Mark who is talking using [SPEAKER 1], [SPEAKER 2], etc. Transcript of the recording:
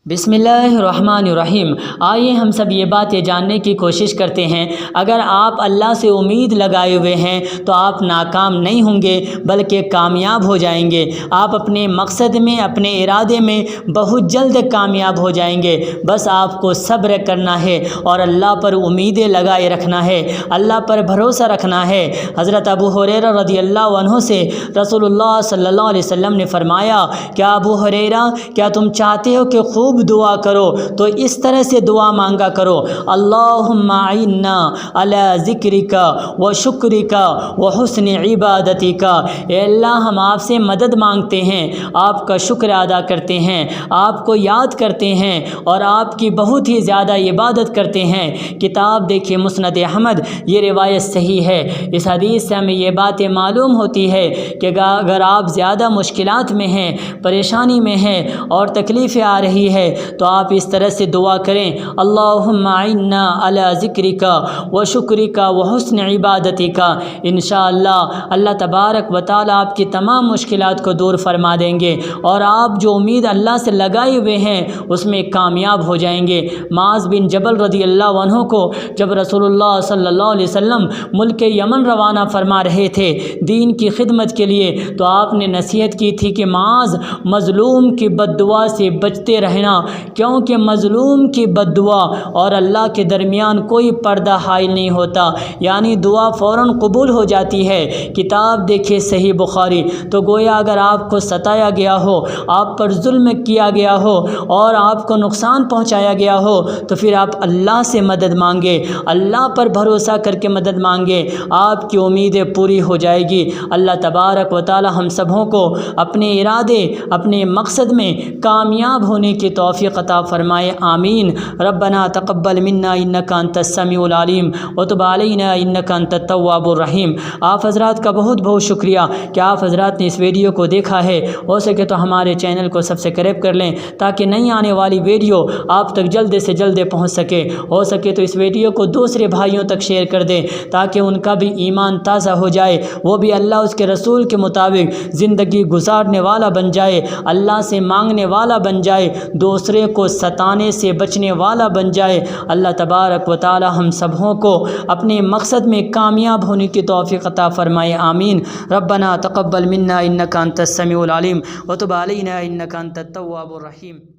[SPEAKER 1] بسم اللہ الرحمن الرحیم۔ آئیے ہم سب یہ باتیں جاننے کی کوشش کرتے ہیں۔ اگر آپ اللہ سے امید لگائے ہوئے ہیں تو آپ ناکام نہیں ہوں گے بلکہ کامیاب ہو جائیں گے۔ آپ اپنے مقصد میں، اپنے ارادے میں بہت جلد کامیاب ہو جائیں گے۔ بس آپ کو صبر کرنا ہے اور اللہ پر امیدیں لگائے رکھنا ہے، اللہ پر بھروسہ رکھنا ہے۔ حضرت ابو ہریرہ رضی اللہ عنہ سے رسول اللہ صلی اللہ علیہ وسلم نے فرمایا، کیا ابو ہریرہ، کیا تم چاہتے ہو کہ خوب دعا کرو تو اس طرح سے دعا مانگا کرو، اللہم اعنا علی ذکرک و شکرک و حسن عبادتک۔ اے اللہ، ہم آپ سے مدد مانگتے ہیں، آپ کا شکر ادا کرتے ہیں، آپ کو یاد کرتے ہیں اور آپ کی بہت ہی زیادہ عبادت کرتے ہیں۔ کتاب دیکھیے مسند احمد، یہ روایت صحیح ہے۔ اس حدیث سے ہمیں یہ باتیں معلوم ہوتی ہے کہ اگر آپ زیادہ مشکلات میں ہیں، پریشانی میں ہیں اور تکلیفیں آ رہی ہے تو آپ اس طرح سے دعا کریں، اللہم اعنا علی ذکرک و شکرک و حسن عبادتک۔ انشاءاللہ اللہ تبارک و تعالی آپ کی تمام مشکلات کو دور فرما دیں گے اور آپ جو امید اللہ سے لگائے ہوئے ہیں اس میں کامیاب ہو جائیں گے۔ معاذ بن جبل رضی اللہ عنہ کو جب رسول اللہ صلی اللہ علیہ وسلم ملک یمن روانہ فرما رہے تھے دین کی خدمت کے لیے، تو آپ نے نصیحت کی تھی کہ معاذ، مظلوم کی بد دعا سے بچتے رہنا، کیونکہ مظلوم کی بد دعا اور اللہ کے درمیان کوئی پردہ حائل نہیں ہوتا، یعنی دعا فوراً قبول ہو جاتی ہے۔ کتاب دیکھے صحیح بخاری۔ تو گویا اگر آپ کو ستایا گیا ہو، آپ پر ظلم کیا گیا ہو اور آپ کو نقصان پہنچایا گیا ہو تو پھر آپ اللہ سے مدد مانگے، اللہ پر بھروسہ کر کے مدد مانگے، آپ کی امیدیں پوری ہو جائے گی۔ اللہ تبارک و تعالی ہم سبوں کو اپنے ارادے، اپنے مقصد میں کامیاب ہونے کی توفیق عطا فرمائے، آمین۔ ربنا تقبل منا انک انت السمیع العلیم وتب علینا انک انت التواب الرحیم۔ آپ حضرات کا بہت بہت شکریہ کہ آپ حضرات نے اس ویڈیو کو دیکھا ہے۔ ہو سکے تو ہمارے چینل کو سبسکرائب کر لیں تاکہ نئی آنے والی ویڈیو آپ تک جلد سے جلد پہنچ سکے۔ ہو سکے تو اس ویڈیو کو دوسرے بھائیوں تک شیئر کر دیں تاکہ ان کا بھی ایمان تازہ ہو جائے، وہ بھی اللہ اس کے رسول کے مطابق زندگی گزارنے والا بن جائے، اللہ سے مانگنے والا بن جائے، دوسرے کو ستانے سے بچنے والا بن جائے۔ اللہ تبارک و تعالی ہم سبوں کو اپنے مقصد میں کامیاب ہونے کی توفیق عطا فرمائے، آمین۔ ربنا تقبل منا انک انت السمیع العلیم وتب علینا انک انت التواب الرحیم۔